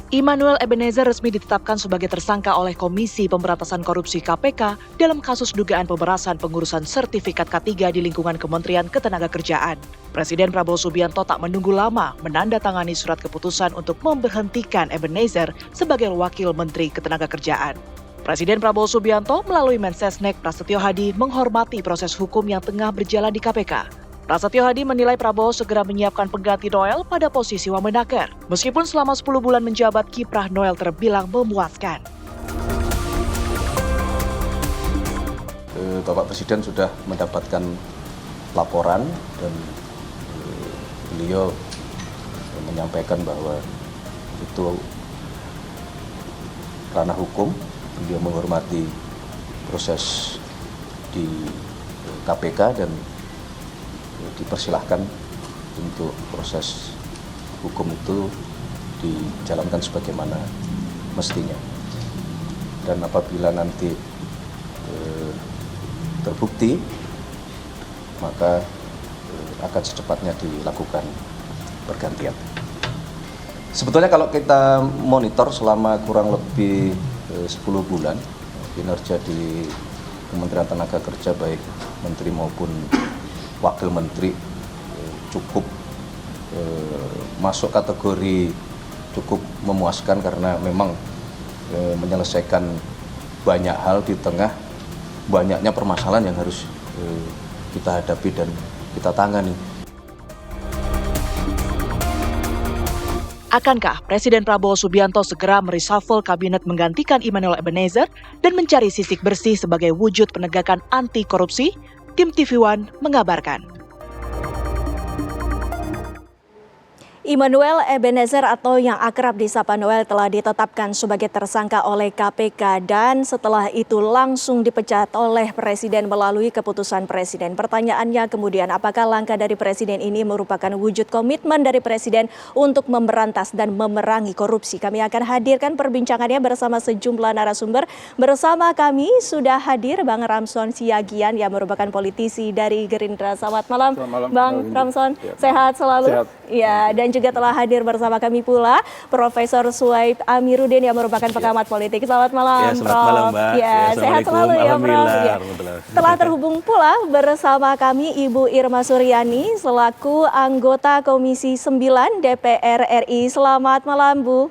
Immanuel Ebenezer resmi ditetapkan sebagai tersangka oleh Komisi Pemberantasan Korupsi KPK dalam kasus dugaan pemerasan pengurusan sertifikat K3 di lingkungan Kementerian Ketenagakerjaan. Presiden Prabowo Subianto tak menunggu lama menandatangani surat keputusan untuk memberhentikan Ebenezer sebagai Wakil Menteri Ketenagakerjaan. Presiden Prabowo Subianto melalui Mensesnek Prasetyo Hadi menghormati proses hukum yang tengah berjalan di KPK. Prasetyo Hadi menilai Prabowo segera menyiapkan pengganti Noel pada posisi Wamenaker. Meskipun selama 10 bulan menjabat, kiprah Noel terbilang memuaskan. Bapak Presiden sudah mendapatkan laporan dan beliau menyampaikan bahwa itu ranah hukum. Beliau menghormati proses di KPK dan dipersilahkan untuk proses hukum itu dijalankan sebagaimana mestinya. Dan apabila nanti terbukti, maka akan secepatnya dilakukan pergantian. Sebetulnya kalau kita monitor selama kurang lebih 10 bulan, kinerja di Kementerian Tenaga Kerja baik Menteri maupun Wakil Menteri cukup masuk kategori cukup memuaskan karena memang menyelesaikan banyak hal di tengah banyaknya permasalahan yang harus kita hadapi dan kita tangani. Akankah Presiden Prabowo Subianto segera mereshuffle kabinet menggantikan Immanuel Ebenezer dan mencari sisik bersih sebagai wujud penegakan anti korupsi? Tim TV One mengabarkan. Immanuel Ebenezer atau yang akrab disapa Noel telah ditetapkan sebagai tersangka oleh KPK dan setelah itu langsung dipecat oleh Presiden melalui keputusan Presiden. Pertanyaannya kemudian, apakah langkah dari Presiden ini merupakan wujud komitmen dari Presiden untuk memberantas dan memerangi korupsi? Kami akan hadirkan perbincangannya bersama sejumlah narasumber. Bersama kami sudah hadir Bang Ramson Siagian yang merupakan politisi dari Gerindra. Selamat malam, Bang Ramson. Ya. Sehat selalu. Sehat. Ya, dan juga telah hadir bersama kami pula Profesor Suhaib Amiruddin yang merupakan pengamat politik. Selamat malam, ya, selamat Prof. Malam, Mbak. Ya, sehat selalu ya, Prof. Ya. Telah terhubung pula bersama kami Ibu Irma Suryani selaku anggota Komisi 9 DPR RI. Selamat malam, Bu.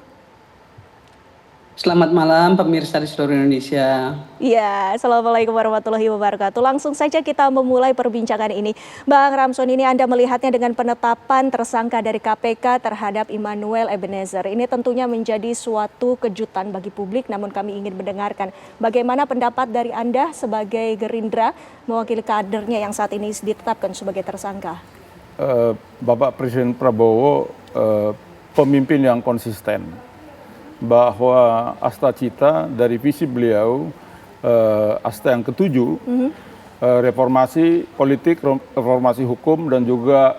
Selamat malam pemirsa di seluruh Indonesia. Iya, Assalamualaikum warahmatullahi wabarakatuh. Langsung saja kita memulai perbincangan ini. Bang Ramson, ini Anda melihatnya dengan penetapan tersangka dari KPK terhadap Immanuel Ebenezer. Ini tentunya menjadi suatu kejutan bagi publik, namun kami ingin mendengarkan bagaimana pendapat dari Anda sebagai Gerindra mewakili kadernya yang saat ini ditetapkan sebagai tersangka. Bapak Presiden Prabowo pemimpin yang konsisten. Bahwa asta cita dari visi beliau, asta yang ketujuh, reformasi politik, reformasi hukum, dan juga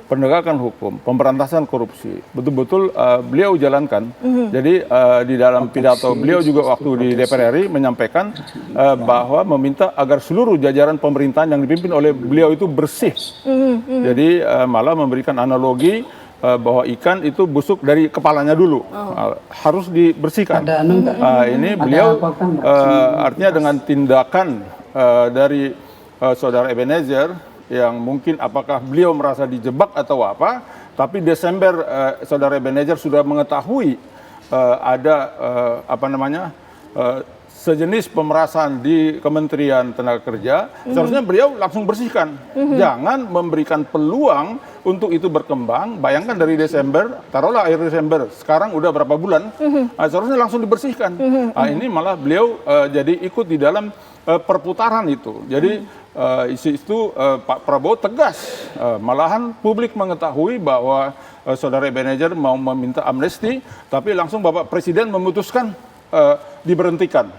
penegakan hukum, pemberantasan korupsi. Betul-betul beliau jalankan. Jadi di dalam pidato beliau juga waktu di DPR RI menyampaikan bahwa meminta agar seluruh jajaran pemerintahan yang dipimpin oleh beliau itu bersih. Jadi malah memberikan analogi bahwa ikan itu busuk dari kepalanya dulu, harus dibersihkan. Ini beliau artinya dengan tindakan dari saudara Ebenezer yang mungkin apakah beliau merasa dijebak atau apa, tapi Desember saudara Ebenezer sudah mengetahui ada sejenis pemerasan di Kementerian Tenaga Kerja, seharusnya beliau langsung bersihkan. Jangan memberikan peluang untuk itu berkembang. Bayangkan dari Desember, taruhlah akhir Desember, sekarang udah berapa bulan, seharusnya langsung dibersihkan. Ini malah beliau jadi ikut di dalam perputaran itu. Jadi itu Pak Prabowo tegas. Malahan publik mengetahui bahwa saudara Ebenezer mau meminta amnesti, tapi langsung Bapak Presiden memutuskan diberhentikan.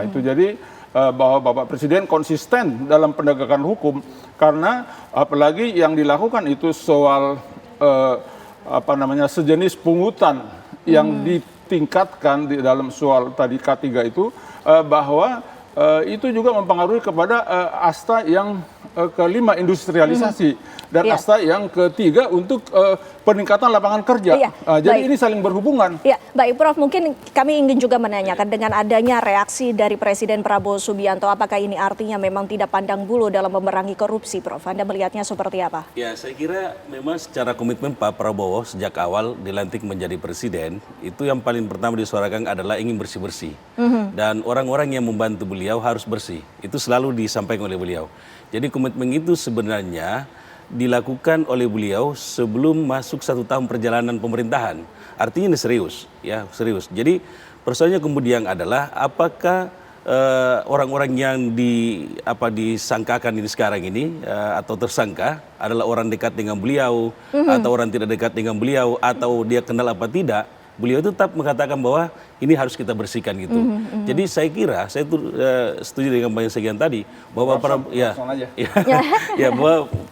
Itu jadi bahwa Bapak Presiden konsisten dalam penegakan hukum karena apalagi yang dilakukan itu soal sejenis pungutan yang ditingkatkan di dalam soal tadi K3 itu bahwa itu juga mempengaruhi kepada asta yang kelima industrialisasi dan Iya. asta yang ketiga untuk peningkatan lapangan kerja. Iya, Jadi baik. ini saling berhubungan. Ya, baik Prof, mungkin kami ingin juga menanyakan dengan adanya reaksi dari Presiden Prabowo Subianto, apakah ini artinya memang tidak pandang bulu dalam memerangi korupsi, Prof? Anda melihatnya seperti apa? Ya, saya kira memang secara komitmen Pak Prabowo sejak awal dilantik menjadi presiden, itu yang paling pertama disuarakan adalah ingin bersih-bersih. Dan orang-orang yang membantu beliau harus bersih. Itu selalu disampaikan oleh beliau. Jadi komitmen itu sebenarnya dilakukan oleh beliau sebelum masuk 1 tahun perjalanan pemerintahan. Artinya ini serius, ya serius. Jadi persoalannya kemudian adalah apakah orang-orang yang disangkakan ini sekarang ini atau tersangka adalah orang dekat dengan beliau atau orang tidak dekat dengan beliau atau dia kenal apa tidak, beliau tetap mengatakan bahwa ini harus kita bersihkan gitu. Jadi saya kira saya setuju dengan Pak Segian tadi bahwa bahwa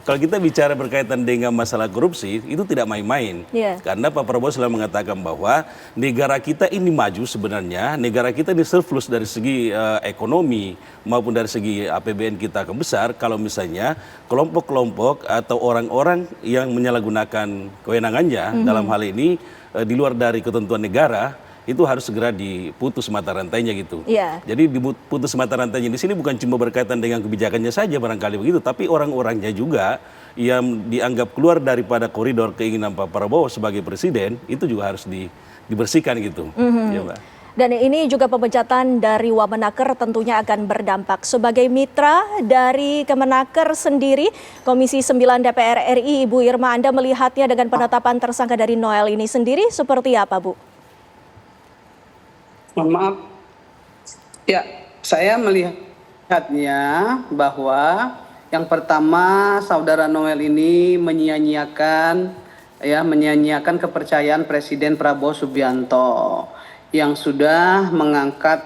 kalau kita bicara berkaitan dengan masalah korupsi itu tidak main-main. Yeah. Karena Pak Prabowo selalu mengatakan bahwa negara kita ini maju sebenarnya, negara kita ini surplus dari segi ekonomi maupun dari segi APBN kita besar kalau misalnya kelompok-kelompok atau orang-orang yang menyalahgunakan kewenangannya dalam hal ini di luar dari ketentuan negara itu harus segera diputus mata rantainya gitu. Iya. Jadi diputus mata rantainya di sini bukan cuma berkaitan dengan kebijakannya saja barangkali begitu, tapi orang-orangnya juga yang dianggap keluar daripada koridor keinginan Pak Prabowo sebagai presiden itu juga harus dibersihkan gitu. Ya, Mbak. Dan ini juga pemecatan dari Wamenaker tentunya akan berdampak. Sebagai mitra dari Kemenaker sendiri, Komisi 9 DPR RI, Ibu Irma, Anda melihatnya dengan penetapan tersangka dari Noel ini sendiri seperti apa, Bu? Mohon maaf. Ya, saya melihatnya bahwa yang pertama saudara Noel ini menyia-nyiakan kepercayaan Presiden Prabowo Subianto yang sudah mengangkat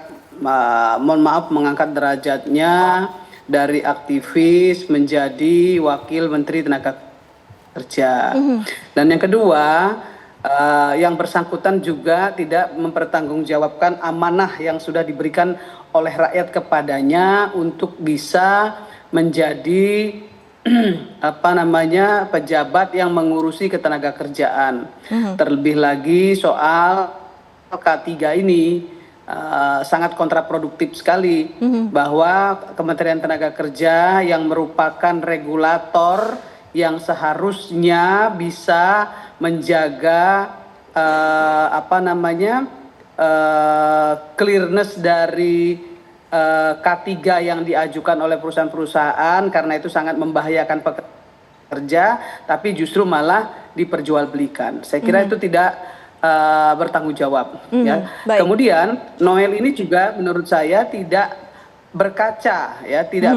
derajatnya dari aktivis menjadi wakil Menteri Tenaga Kerja. Dan yang kedua, yang bersangkutan juga tidak mempertanggungjawabkan amanah yang sudah diberikan oleh rakyat kepadanya untuk bisa menjadi pejabat yang mengurusi ketenagakerjaan. Terlebih lagi soal K3 ini sangat kontraproduktif sekali bahwa Kementerian Tenaga Kerja yang merupakan regulator yang seharusnya bisa menjaga clearness dari K3 yang diajukan oleh perusahaan-perusahaan karena itu sangat membahayakan pekerja, tapi justru malah diperjualbelikan. Saya kira itu tidak bertanggung jawab. Ya. Kemudian Noel ini juga menurut saya tidak berkaca,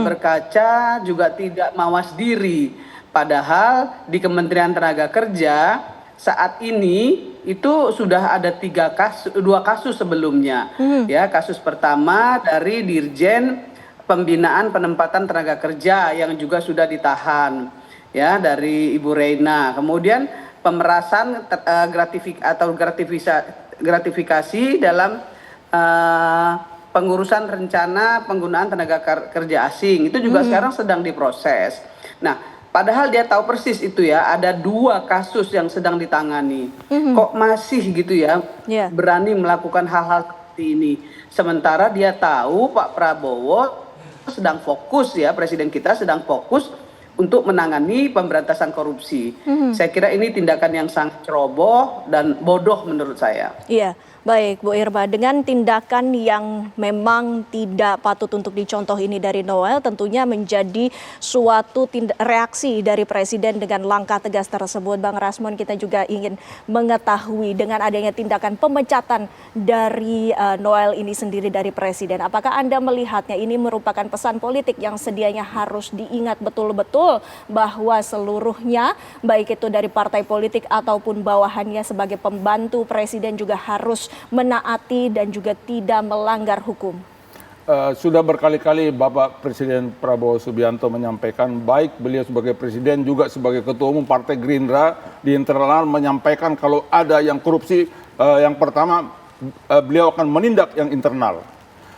berkaca juga tidak mawas diri. Padahal di Kementerian Tenaga Kerja saat ini itu sudah ada 2 kasus sebelumnya. Ya, kasus pertama dari Dirjen Pembinaan Penempatan Tenaga Kerja yang juga sudah ditahan, ya, dari Ibu Reina. Kemudian pemerasan gratifikasi dalam pengurusan rencana penggunaan tenaga kerja asing itu juga sekarang sedang diproses. Nah, padahal dia tahu persis itu ya, ada 2 kasus yang sedang ditangani. Kok masih gitu ya, berani melakukan hal-hal seperti ini. Sementara dia tahu Pak Prabowo sedang fokus ya, Presiden kita sedang fokus untuk menangani pemberantasan korupsi. Saya kira ini tindakan yang sangat ceroboh dan bodoh menurut saya. Iya. Baik, Bu Irma, dengan tindakan yang memang tidak patut untuk dicontoh ini dari Noel, tentunya menjadi suatu reaksi dari Presiden dengan langkah tegas tersebut. Bang Rasmon, kita juga ingin mengetahui dengan adanya tindakan pemecatan dari Noel ini sendiri dari Presiden. Apakah Anda melihatnya ini merupakan pesan politik yang sedianya harus diingat betul-betul bahwa seluruhnya, baik itu dari partai politik ataupun bawahannya sebagai pembantu Presiden juga harus menaati dan juga tidak melanggar hukum? Sudah berkali-kali Bapak Presiden Prabowo Subianto menyampaikan, baik beliau sebagai presiden juga sebagai ketua umum Partai Gerindra di internal menyampaikan kalau ada yang korupsi, yang pertama beliau akan menindak yang internal.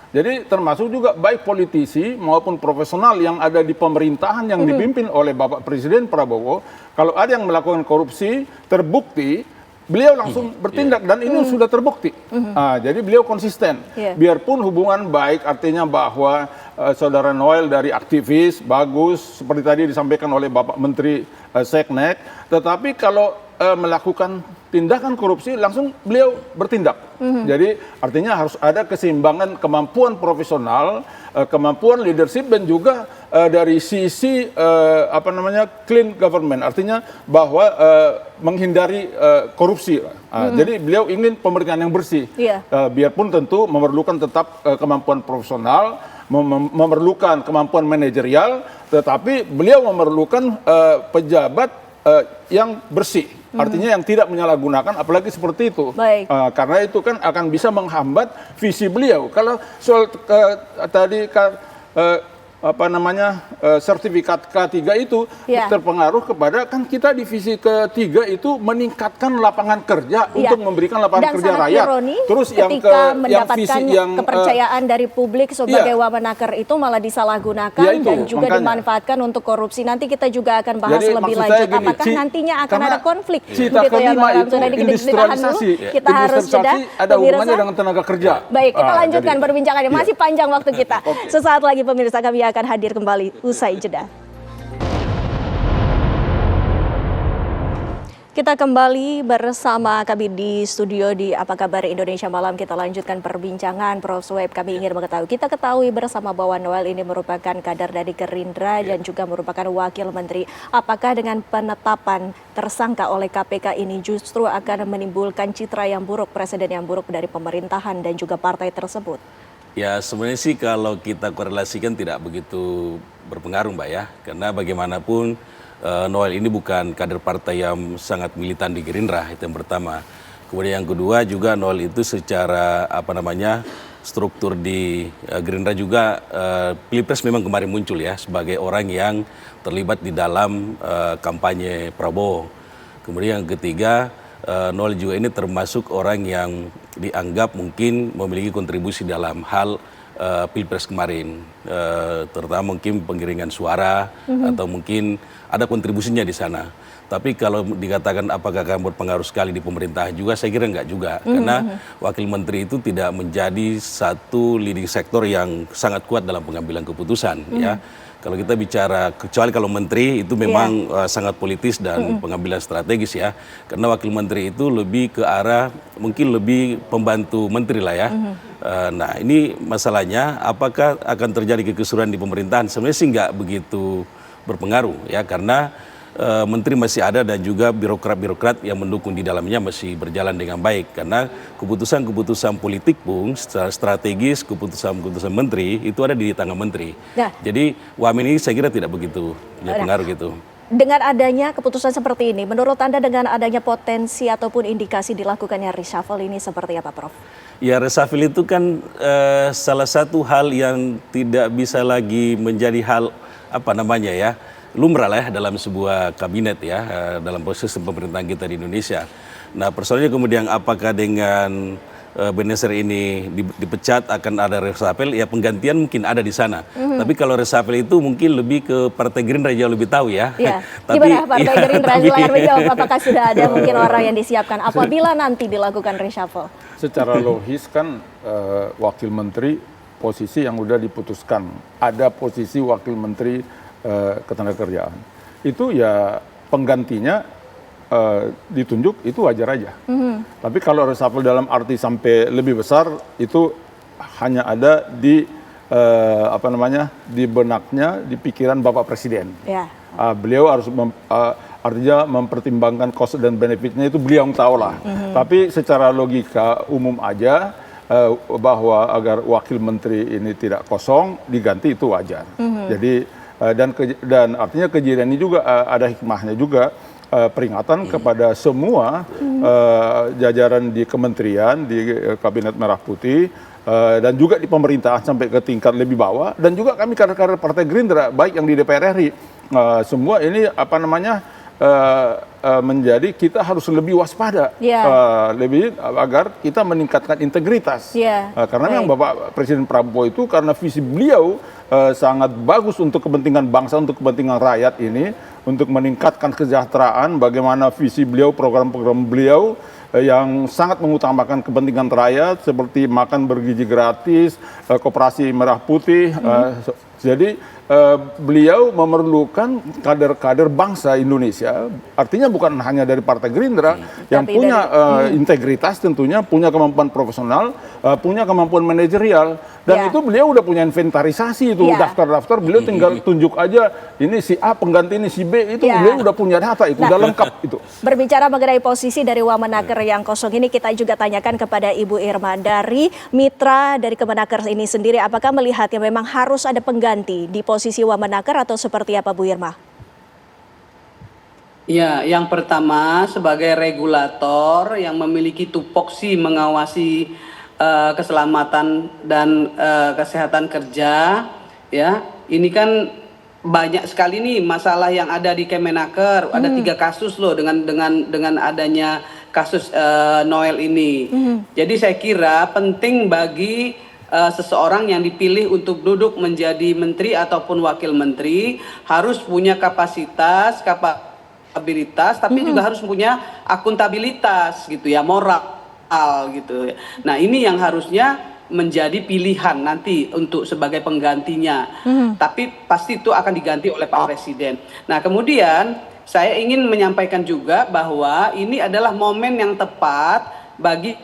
Jadi termasuk juga baik politisi maupun profesional yang ada di pemerintahan yang dipimpin oleh Bapak Presiden Prabowo, kalau ada yang melakukan korupsi terbukti, beliau langsung bertindak dan ini sudah terbukti. Jadi beliau konsisten. Biarpun hubungan baik, artinya bahwa Saudara Noel dari aktivis bagus seperti tadi disampaikan oleh Bapak Menteri Seknek, tetapi kalau melakukan tindakan korupsi langsung beliau bertindak. Jadi artinya harus ada keseimbangan kemampuan profesional, kemampuan leadership dan juga dari sisi clean government, artinya bahwa menghindari korupsi. Jadi beliau ingin pemerintahan yang bersih. Biarpun tentu memerlukan tetap kemampuan profesional, memerlukan kemampuan manajerial, tetapi beliau memerlukan pejabat yang bersih, artinya yang tidak menyalahgunakan, apalagi seperti itu. Karena itu kan akan bisa menghambat visi beliau. Kalau soal tadi sertifikat K3 itu terpengaruh kepada kan kita divisi ketiga itu meningkatkan lapangan kerja untuk memberikan lapangan kerja rakyat. Ironi, terus ketika yang mendapatkan kepercayaan dari publik sebagai wamenaker itu malah disalahgunakan dan juga dimanfaatkan untuk korupsi. Nanti kita juga akan bahas lebih lanjut apakah nantinya akan ada konflik. Cita kelima itu industrialisasi. Kita harus jeda. Ada hubungannya dengan tenaga kerja. Baik, kita lanjutkan perbincangannya. Masih panjang waktu kita. Sesaat lagi pemirsa kami akan hadir kembali usai jeda. Kita kembali bersama kami di studio di Apa Kabar Indonesia Malam. Kita lanjutkan perbincangan, Prof. Suhaib. Kami ingin mengetahui, kita ketahui bersama bahwa Noel ini merupakan kader dari Gerindra dan juga merupakan wakil menteri. Apakah dengan penetapan tersangka oleh KPK ini justru akan menimbulkan citra yang buruk, presiden yang buruk dari pemerintahan dan juga partai tersebut? Ya sebenarnya sih kalau kita korelasikan tidak begitu berpengaruh Mbak ya. Karena bagaimanapun Noel ini bukan kader partai yang sangat militan di Gerindra, itu yang pertama. Kemudian yang kedua juga Noel itu secara struktur di Gerindra juga Pilpres memang kemarin muncul ya sebagai orang yang terlibat di dalam kampanye Prabowo. Kemudian yang ketiga Noel juga ini termasuk orang yang dianggap mungkin memiliki kontribusi dalam hal Pilpres kemarin, terutama mungkin penggiringan suara atau mungkin ada kontribusinya di sana. Tapi kalau dikatakan apakah akan berpengaruh sekali di pemerintah juga, saya kira enggak juga. Karena wakil menteri itu tidak menjadi satu leading sektor yang sangat kuat dalam pengambilan keputusan. Ya. Kalau kita bicara, kecuali kalau menteri itu memang sangat politis dan pengambilan strategis ya. Karena wakil menteri itu lebih ke arah mungkin lebih pembantu menteri lah ya. Nah ini masalahnya apakah akan terjadi kekisruhan di pemerintahan? Sebenarnya sih nggak begitu berpengaruh ya karena menteri masih ada dan juga birokrat-birokrat yang mendukung di dalamnya masih berjalan dengan baik karena keputusan-keputusan politik pun secara strategis keputusan-keputusan menteri itu ada di tangan menteri. Nah, jadi Wamen ini saya kira tidak begitu berpengaruh gitu. Dengan adanya keputusan seperti ini, menurut Anda dengan adanya potensi ataupun indikasi dilakukannya reshuffle ini seperti apa, Prof? Ya reshuffle itu kan salah satu hal yang tidak bisa lagi menjadi hal lumrah lah ya dalam sebuah kabinet ya dalam proses pemerintahan kita di Indonesia. Nah persoalannya kemudian apakah dengan Bennesser ini dipecat akan ada reshuffle ya penggantian mungkin ada di sana. Tapi kalau reshuffle itu mungkin lebih ke Partai Gerindra jauh lebih tahu ya. Gimana Partai Gerindra di layar menjawab apakah sudah ada mungkin orang yang disiapkan apabila nanti dilakukan reshuffle? Secara logis kan wakil menteri posisi yang sudah diputuskan. Ada posisi wakil menteri ketenagakerjaan itu ya penggantinya ditunjuk itu wajar aja. Tapi kalau reshuffle dalam arti sampai lebih besar itu hanya ada di di benaknya, di pikiran Bapak Presiden. Beliau harus artinya mempertimbangkan cost dan benefitnya itu beliau yang tahu lah. Tapi secara logika umum aja bahwa agar wakil menteri ini tidak kosong diganti itu wajar. Jadi dan artinya kejadian ini juga ada hikmahnya juga peringatan kepada semua jajaran di kementerian di Kabinet Merah Putih dan juga di pemerintahan sampai ke tingkat lebih bawah dan juga kami kader-kader Partai Gerindra baik yang di DPR RI semua ini menjadi kita harus lebih waspada, lebih agar kita meningkatkan integritas. Karena memang Bapak Presiden Prabowo itu karena visi beliau sangat bagus untuk kepentingan bangsa, untuk kepentingan rakyat ini, untuk meningkatkan kesejahteraan, bagaimana visi beliau, program-program beliau yang sangat mengutamakan kepentingan rakyat seperti makan bergizi gratis, koperasi merah putih. Jadi beliau memerlukan kader-kader bangsa Indonesia, artinya bukan hanya dari Partai Gerindra, yang punya integritas tentunya, punya kemampuan profesional, punya kemampuan manajerial. Dan itu beliau udah punya inventarisasi itu, daftar-daftar, beliau tinggal tunjuk aja, ini si A pengganti ini si B, itu beliau udah punya data, itu udah lengkap itu. Berbicara mengenai posisi dari Wamenaker yang kosong ini, kita juga tanyakan kepada Ibu Irma, dari mitra dari Kemenaker ini sendiri, apakah melihatnya memang harus ada pengganti di posisi Wamenaker atau seperti apa, Bu Irma? Ya, yang pertama sebagai regulator yang memiliki tupoksi mengawasi keselamatan dan kesehatan kerja, ya ini kan banyak sekali nih masalah yang ada di Kemenaker. Ada 3 kasus loh dengan adanya kasus Noel ini. Jadi saya kira penting bagi seseorang yang dipilih untuk duduk menjadi menteri ataupun wakil menteri harus punya kapasitas, kapabilitas, tapi juga harus punya akuntabilitas gitu ya, moral gitu. Nah ini yang harusnya menjadi pilihan nanti untuk sebagai penggantinya. Tapi pasti itu akan diganti oleh Pak Presiden. Nah kemudian saya ingin menyampaikan juga bahwa ini adalah momen yang tepat bagi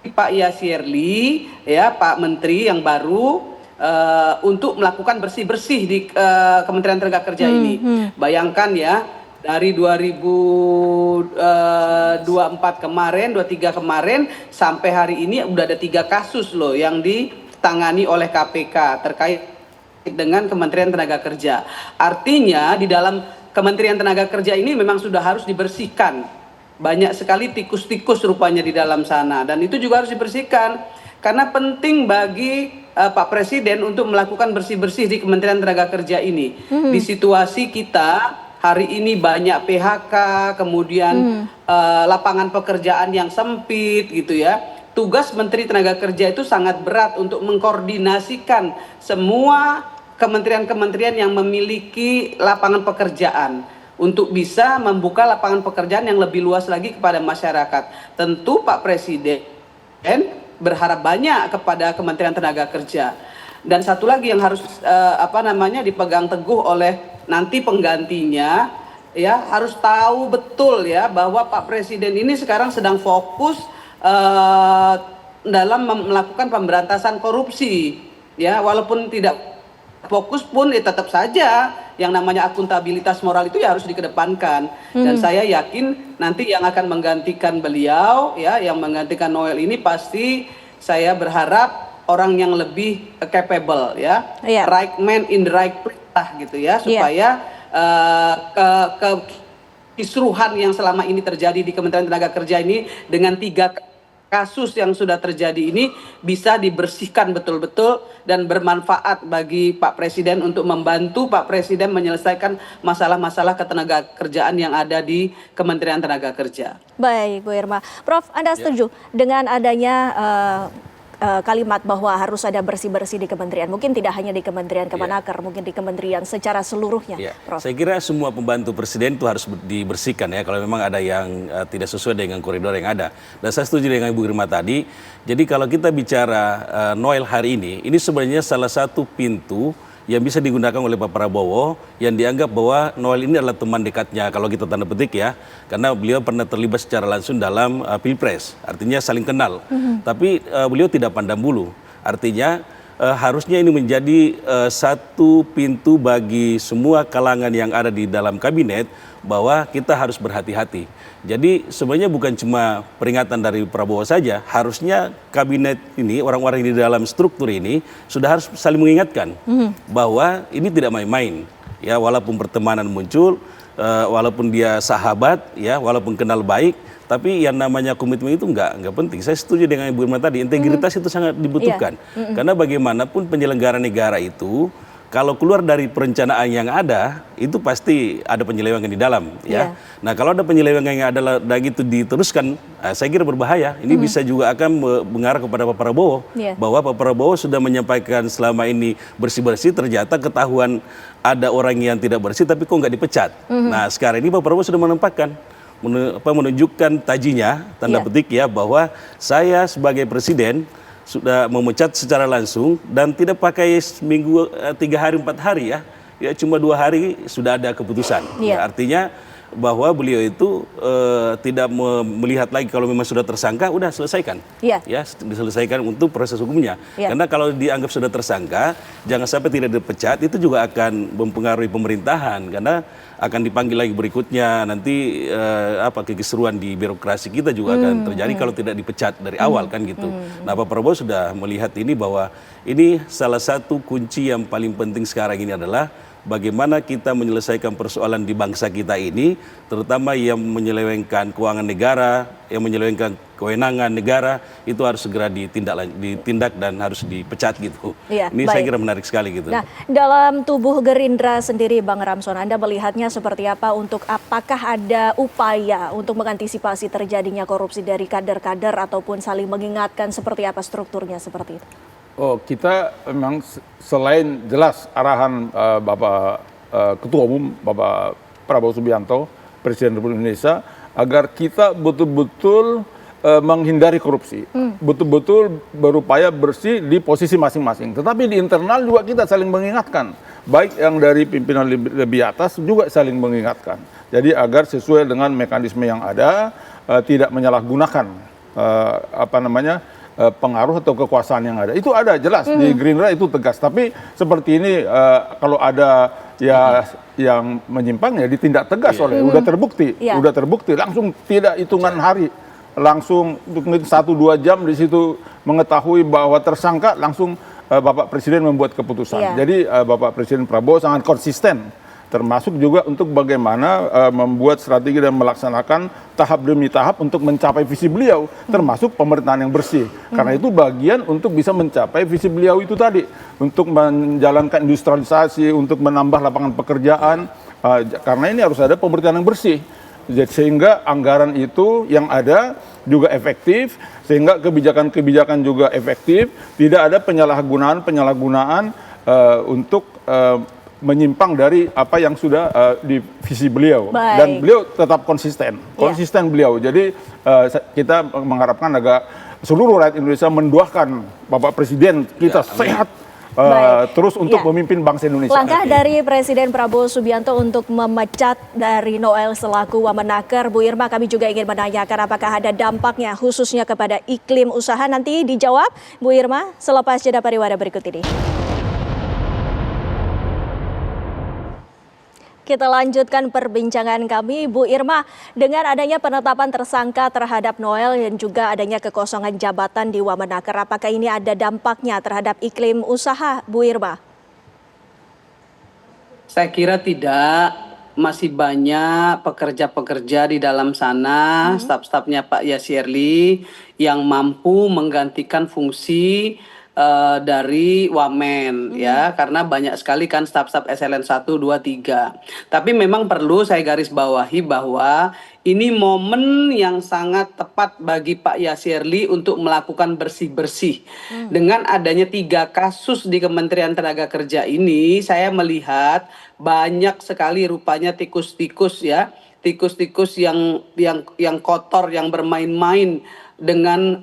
Pak Yasirli, ya Pak Menteri yang baru untuk melakukan bersih-bersih di Kementerian Tenaga Kerja ini. Bayangkan ya, dari 2024 kemarin, 23 kemarin sampai hari ini udah ada 3 kasus loh yang ditangani oleh KPK terkait dengan Kementerian Tenaga Kerja. Artinya di dalam Kementerian Tenaga Kerja ini memang sudah harus dibersihkan. Banyak sekali tikus-tikus rupanya di dalam sana, dan itu juga harus dibersihkan karena penting bagi Pak Presiden untuk melakukan bersih-bersih di Kementerian Tenaga Kerja ini. Di situasi kita hari ini banyak PHK, kemudian lapangan pekerjaan yang sempit gitu ya. Tugas Menteri Tenaga Kerja itu sangat berat untuk mengkoordinasikan semua kementerian-kementerian yang memiliki lapangan pekerjaan untuk bisa membuka lapangan pekerjaan yang lebih luas lagi kepada masyarakat. Tentu Pak Presiden berharap banyak kepada Kementerian Tenaga Kerja. Dan satu lagi yang harus dipegang teguh oleh nanti penggantinya, ya harus tahu betul ya bahwa Pak Presiden ini sekarang sedang fokus dalam melakukan pemberantasan korupsi, ya walaupun tidak fokus pun ya tetap saja yang namanya akuntabilitas moral itu ya harus dikedepankan. Dan saya yakin nanti yang akan menggantikan beliau, ya yang menggantikan Noel ini pasti saya berharap orang yang lebih capable, ya right man in the right place gitu ya, supaya kisruhan yang selama ini terjadi di Kementerian Tenaga Kerja ini dengan 3 kasus yang sudah terjadi ini bisa dibersihkan betul-betul dan bermanfaat bagi Pak Presiden untuk membantu Pak Presiden menyelesaikan masalah-masalah ketenaga kerjaan yang ada di Kementerian Tenaga Kerja. Baik, Bu Irma. Prof, Anda setuju dengan adanya kalimat bahwa harus ada bersih-bersih di kementerian? Mungkin tidak hanya di Kementerian Kemenaker, mungkin di kementerian secara seluruhnya, Prof. Saya kira semua pembantu presiden itu harus dibersihkan ya, kalau memang ada yang tidak sesuai dengan koridor yang ada. Dan saya setuju dengan Ibu Irma tadi. Jadi kalau kita bicara Noel hari ini sebenarnya salah satu pintu yang bisa digunakan oleh Pak Prabowo, yang dianggap bahwa Noel ini adalah teman dekatnya, kalau kita tanda petik ya, karena beliau pernah terlibat secara langsung dalam Pilpres, artinya saling kenal. Tapi beliau tidak pandang bulu, artinya harusnya ini menjadi satu pintu bagi semua kalangan yang ada di dalam kabinet, bahwa kita harus berhati-hati. Jadi sebenarnya bukan cuma peringatan dari Prabowo saja, harusnya kabinet ini, orang-orang di dalam struktur ini sudah harus saling mengingatkan bahwa ini tidak main-main. Ya, walaupun pertemanan muncul, walaupun dia sahabat, ya, walaupun kenal baik, tapi yang namanya komitmen itu enggak penting. Saya setuju dengan Ibu Irma tadi, integritas itu sangat dibutuhkan. Karena bagaimanapun penyelenggara negara itu kalau keluar dari perencanaan yang ada, itu pasti ada penyelewengan di dalam, ya. Nah, kalau ada penyelewengan yang ada dan itu diteruskan, saya kira berbahaya. Ini bisa juga akan mengarah kepada Pak Prabowo, bahwa Pak Prabowo sudah menyampaikan selama ini bersih-bersih, ternyata ketahuan ada orang yang tidak bersih, tapi kok nggak dipecat. Nah, sekarang ini Pak Prabowo sudah menempatkan, menunjukkan tajinya, tanda petik ya, bahwa saya sebagai presiden sudah memecat secara langsung dan tidak pakai seminggu, 3 hari 4 hari ya cuma 2 hari sudah ada keputusan. Ya, artinya bahwa beliau itu tidak melihat lagi kalau memang sudah tersangka, udah selesaikan, ya diselesaikan untuk proses hukumnya. Karena kalau dianggap sudah tersangka, jangan sampai tidak dipecat, itu juga akan mempengaruhi pemerintahan karena akan dipanggil lagi berikutnya, nanti kekisruan di birokrasi kita juga akan terjadi kalau tidak dipecat dari awal kan gitu. Nah, Pak Prabowo sudah melihat ini bahwa ini salah satu kunci yang paling penting sekarang ini adalah bagaimana kita menyelesaikan persoalan di bangsa kita ini, terutama yang menyelewengkan keuangan negara, yang menyelewengkan kewenangan negara, itu harus segera ditindak dan harus dipecat gitu. Ini saya kira menarik sekali gitu. Nah, dalam tubuh Gerindra sendiri, Bang Ramson, Anda melihatnya seperti apa, untuk apakah ada upaya untuk mengantisipasi terjadinya korupsi dari kader-kader ataupun saling mengingatkan, seperti apa strukturnya seperti itu? Oh, kita memang selain jelas arahan Bapak Ketua Umum, Bapak Prabowo Subianto, Presiden Republik Indonesia, agar kita betul-betul menghindari korupsi, betul-betul berupaya bersih di posisi masing-masing. Tetapi di internal juga kita saling mengingatkan, baik yang dari pimpinan lebih atas juga saling mengingatkan. Jadi agar sesuai dengan mekanisme yang ada, tidak menyalahgunakan pengaruh atau kekuasaan yang ada. Itu ada jelas di Gerindra, itu tegas. Tapi seperti ini kalau ada yang menyimpang ya ditindak tegas oleh, udah terbukti, langsung tidak hitungan hari, langsung 1-2 jam di situ mengetahui bahwa tersangka, langsung Bapak Presiden membuat keputusan. Jadi Bapak Presiden Prabowo sangat konsisten, termasuk juga untuk bagaimana membuat strategi dan melaksanakan tahap demi tahap untuk mencapai visi beliau, termasuk pemerintahan yang bersih. Karena itu bagian untuk bisa mencapai visi beliau itu tadi, untuk menjalankan industrialisasi, untuk menambah lapangan pekerjaan, karena ini harus ada pemerintahan yang bersih. Sehingga anggaran itu yang ada juga efektif, sehingga kebijakan-kebijakan juga efektif, tidak ada penyalahgunaan untuk menyimpang dari apa yang sudah di visi beliau. Dan beliau tetap konsisten beliau. Jadi kita mengharapkan agar seluruh rakyat Indonesia mendoakan Bapak Presiden kita sehat terus untuk memimpin bangsa Indonesia. Langkah dari Presiden Prabowo Subianto untuk memecat dari Noel selaku Wamenaker, Bu Irma, kami juga ingin menanyakan apakah ada dampaknya khususnya kepada iklim usaha. Nanti dijawab Bu Irma selepas jeda pariwara berikut ini. Kita lanjutkan perbincangan kami, Bu Irma, dengan adanya penetapan tersangka terhadap Noel dan juga adanya kekosongan jabatan di Wamenaker, apakah ini ada dampaknya terhadap iklim usaha, Bu Irma? Saya kira tidak, masih banyak pekerja-pekerja di dalam sana, staf-stafnya Pak Yasirli yang mampu menggantikan fungsi dari Wamen ya, karena banyak sekali kan staf-staf SLN 1, 2, 3. Tapi memang perlu saya garis bawahi bahwa ini momen yang sangat tepat bagi Pak Yasirli untuk melakukan bersih-bersih. Dengan adanya 3 kasus di Kementerian Tenaga Kerja ini, saya melihat banyak sekali rupanya tikus-tikus ya, tikus-tikus yang kotor, yang bermain-main dengan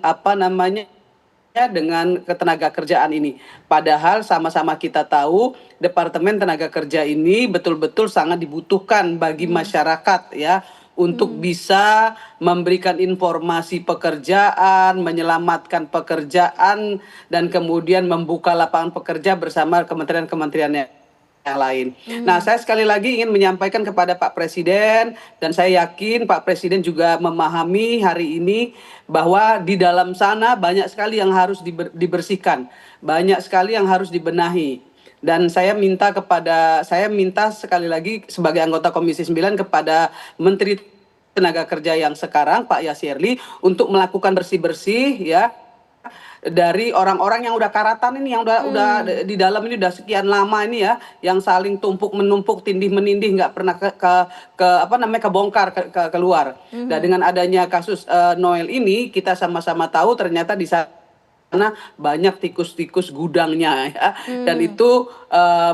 dengan ketenaga kerjaan ini. Padahal sama-sama kita tahu Departemen Tenaga Kerja ini betul-betul sangat dibutuhkan bagi masyarakat ya, untuk bisa memberikan informasi pekerjaan, menyelamatkan pekerjaan, dan kemudian membuka lapangan pekerja bersama kementerian-kementerian yang lain. Nah, saya sekali lagi ingin menyampaikan kepada Pak Presiden, dan saya yakin Pak Presiden juga memahami hari ini bahwa di dalam sana banyak sekali yang harus dibersihkan, banyak sekali yang harus dibenahi. Dan saya minta sekali lagi sebagai anggota Komisi 9 kepada Menteri Tenaga Kerja yang sekarang, Pak Yasirli, untuk melakukan bersih-bersih ya dari orang-orang yang udah karatan ini, yang udah di dalam ini udah sekian lama ini ya, yang saling tumpuk menumpuk, tindih menindih, nggak pernah kebongkar keluar. Dan dengan adanya kasus Noel ini, kita sama-sama tahu ternyata di sana banyak tikus-tikus gudangnya ya, dan itu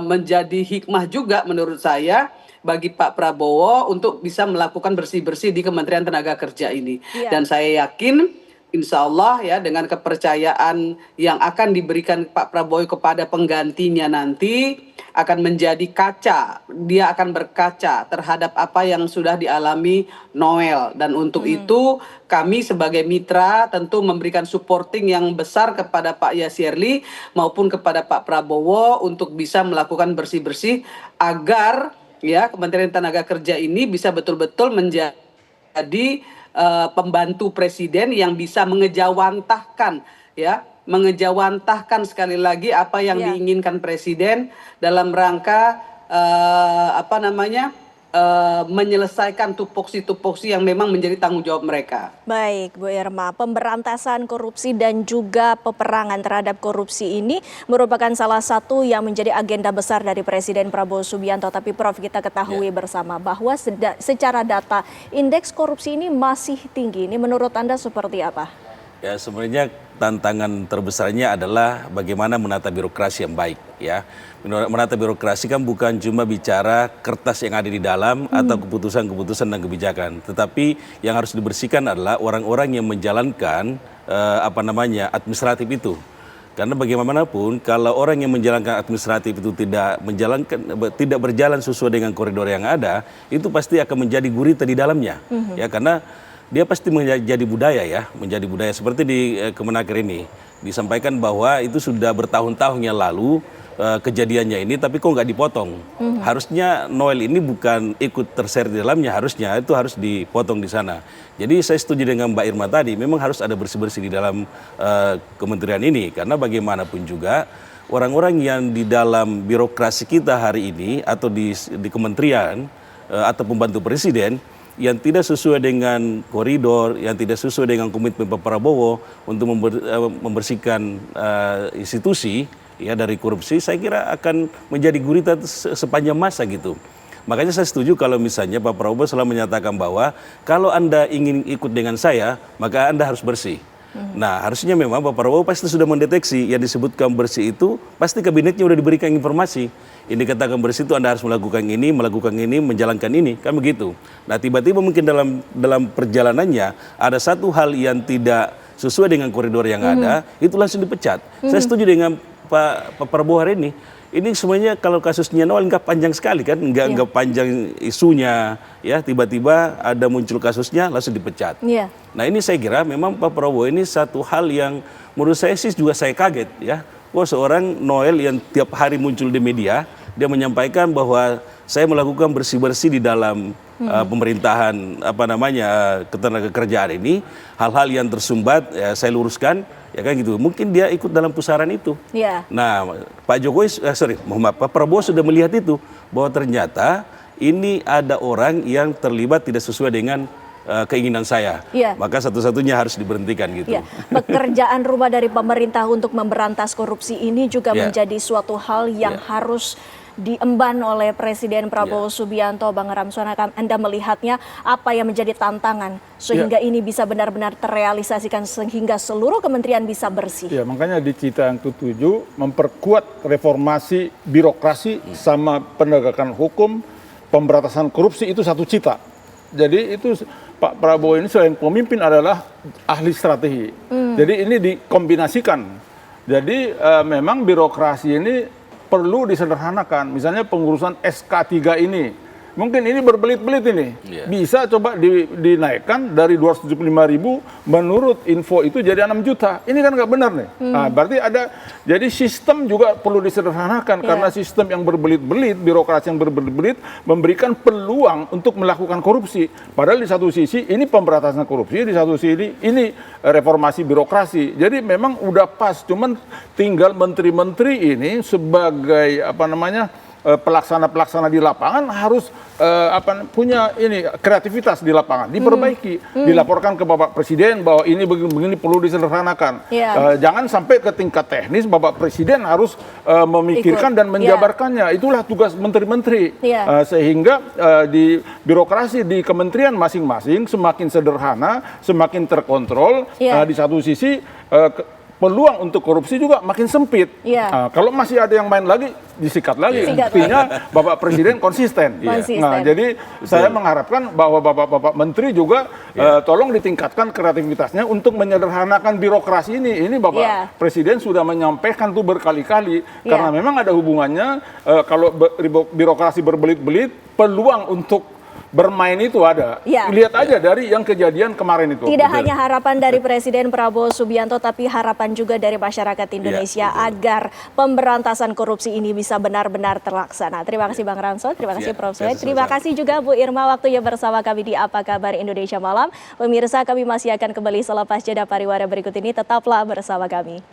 menjadi hikmah juga menurut saya bagi Pak Prabowo untuk bisa melakukan bersih-bersih di Kementerian Tenaga Kerja ini. Dan saya yakin insya Allah ya, dengan kepercayaan yang akan diberikan Pak Prabowo kepada penggantinya nanti akan menjadi kaca. Dia akan berkaca terhadap apa yang sudah dialami Noel. Dan untuk itu kami sebagai mitra tentu memberikan supporting yang besar kepada Pak Yasirli maupun kepada Pak Prabowo untuk bisa melakukan bersih-bersih agar ya Kementerian Tenaga Kerja ini bisa betul-betul menjadi pembantu presiden yang bisa mengejawantahkan sekali lagi apa yang diinginkan presiden dalam rangka menyelesaikan tupoksi-tupoksi yang memang menjadi tanggung jawab mereka. Baik, Bu Irma, pemberantasan korupsi dan juga peperangan terhadap korupsi ini merupakan salah satu yang menjadi agenda besar dari Presiden Prabowo Subianto. Tapi Prof, kita ketahui bersama bahwa secara data indeks korupsi ini masih tinggi. Ini menurut Anda seperti apa? Ya, sebenarnya tantangan terbesarnya adalah bagaimana menata birokrasi yang baik ya. Menata birokrasi kan bukan cuma bicara kertas yang ada di dalam atau keputusan-keputusan dan kebijakan, tetapi yang harus dibersihkan adalah orang-orang yang menjalankan administratif itu. Karena bagaimanapun kalau orang yang menjalankan administratif itu tidak berjalan sesuai dengan koridor yang ada, itu pasti akan menjadi gurita di dalamnya. Ya, karena dia pasti menjadi budaya seperti di Kemenaker ini disampaikan bahwa itu sudah bertahun-tahun yang lalu kejadiannya ini, tapi kok nggak dipotong. Harusnya Noel ini bukan ikut terseret di dalamnya, harusnya itu harus dipotong di sana. Jadi saya setuju dengan Mbak Irma tadi, memang harus ada bersih-bersih di dalam kementerian ini, karena bagaimanapun juga orang-orang yang di dalam birokrasi kita hari ini atau di kementerian atau pembantu presiden yang tidak sesuai dengan koridor, yang tidak sesuai dengan komitmen Pak Prabowo untuk membersihkan institusi ya dari korupsi, saya kira akan menjadi gurita sepanjang masa gitu. Makanya saya setuju kalau misalnya Pak Prabowo selalu menyatakan bahwa kalau Anda ingin ikut dengan saya, maka Anda harus bersih. Nah, harusnya memang Pak Prabowo pasti sudah mendeteksi yang disebutkan bersih itu, pasti kabinetnya sudah diberikan informasi. Ini katakan bersih itu Anda harus melakukan ini, menjalankan ini, kan begitu. Nah, tiba-tiba mungkin dalam perjalanannya ada satu hal yang tidak sesuai dengan koridor yang ada, itu langsung dipecat. Saya setuju dengan Pak Prabowo hari ini. Ini semuanya kalau kasusnya Noel nggak panjang sekali kan, nggak panjang isunya, ya tiba-tiba ada muncul kasusnya langsung dipecat. Nah, ini saya kira memang Pak Prabowo ini satu hal yang menurut saya sih juga saya kaget ya. Wah, seorang Noel yang tiap hari muncul di media, dia menyampaikan bahwa saya melakukan bersih-bersih di dalam pemerintahan ketenagakerjaan ini, hal-hal yang tersumbat ya, saya luruskan. Ya kan gitu, mungkin dia ikut dalam pusaran itu. Nah, Pak Prabowo sudah melihat itu, bahwa ternyata ini ada orang yang terlibat tidak sesuai dengan keinginan saya. Maka satu-satunya harus diberhentikan gitu. Pekerjaan rumah dari pemerintah untuk memberantas korupsi ini juga menjadi suatu hal yang harus diemban oleh Presiden Prabowo Subianto. Bang Ramson, Anda melihatnya apa yang menjadi tantangan sehingga ini bisa benar-benar terrealisasikan sehingga seluruh kementerian bisa bersih? Ya, makanya di Cita yang ke-7 memperkuat reformasi birokrasi sama penegakan hukum, pemberantasan korupsi itu satu cita. Jadi itu Pak Prabowo ini selain pemimpin adalah ahli strategi. Jadi ini dikombinasikan. Jadi memang birokrasi ini perlu disederhanakan. Misalnya pengurusan SK3 ini. Mungkin ini berbelit-belit ini. Bisa coba dinaikkan dari 275.000 menurut info itu jadi 6 juta. Ini kan nggak benar nih. Nah, berarti jadi sistem juga perlu disederhanakan karena sistem yang berbelit-belit, birokrasi yang berbelit-belit memberikan peluang untuk melakukan korupsi. Padahal di satu sisi ini pemberantasan korupsi, di satu sisi ini reformasi birokrasi. Jadi memang udah pas, cuman tinggal menteri-menteri ini sebagai pelaksana-pelaksana di lapangan harus punya ini kreativitas di lapangan, diperbaiki, dilaporkan ke Bapak Presiden bahwa ini begini perlu disederhanakan. Jangan sampai ke tingkat teknis Bapak Presiden harus memikirkan dan menjabarkannya. Itulah tugas menteri-menteri. Sehingga di birokrasi di kementerian masing-masing semakin sederhana, semakin terkontrol. Di satu sisi peluang untuk korupsi juga makin sempit. Kalau masih ada yang main lagi, disikat lagi. Artinya Bapak Presiden konsisten. Nah, jadi saya mengharapkan bahwa Bapak-Bapak Menteri juga tolong ditingkatkan kreativitasnya untuk menyederhanakan birokrasi ini. Ini Bapak Presiden sudah menyampaikan tuh berkali-kali. Karena memang ada hubungannya, kalau birokrasi berbelit-belit, peluang untuk bermain itu ada. Lihat aja dari yang kejadian kemarin itu. Tidak hanya harapan dari Presiden Prabowo Subianto, tapi harapan juga dari masyarakat Indonesia agar pemberantasan korupsi ini bisa benar-benar terlaksana. Terima kasih Bang Ramson, terima kasih Prof. Sued, terima kasih juga Bu Irma waktunya bersama kami di Apa Kabar Indonesia Malam. Pemirsa, kami masih akan kembali selepas jeda pariwara berikut ini. Tetaplah bersama kami.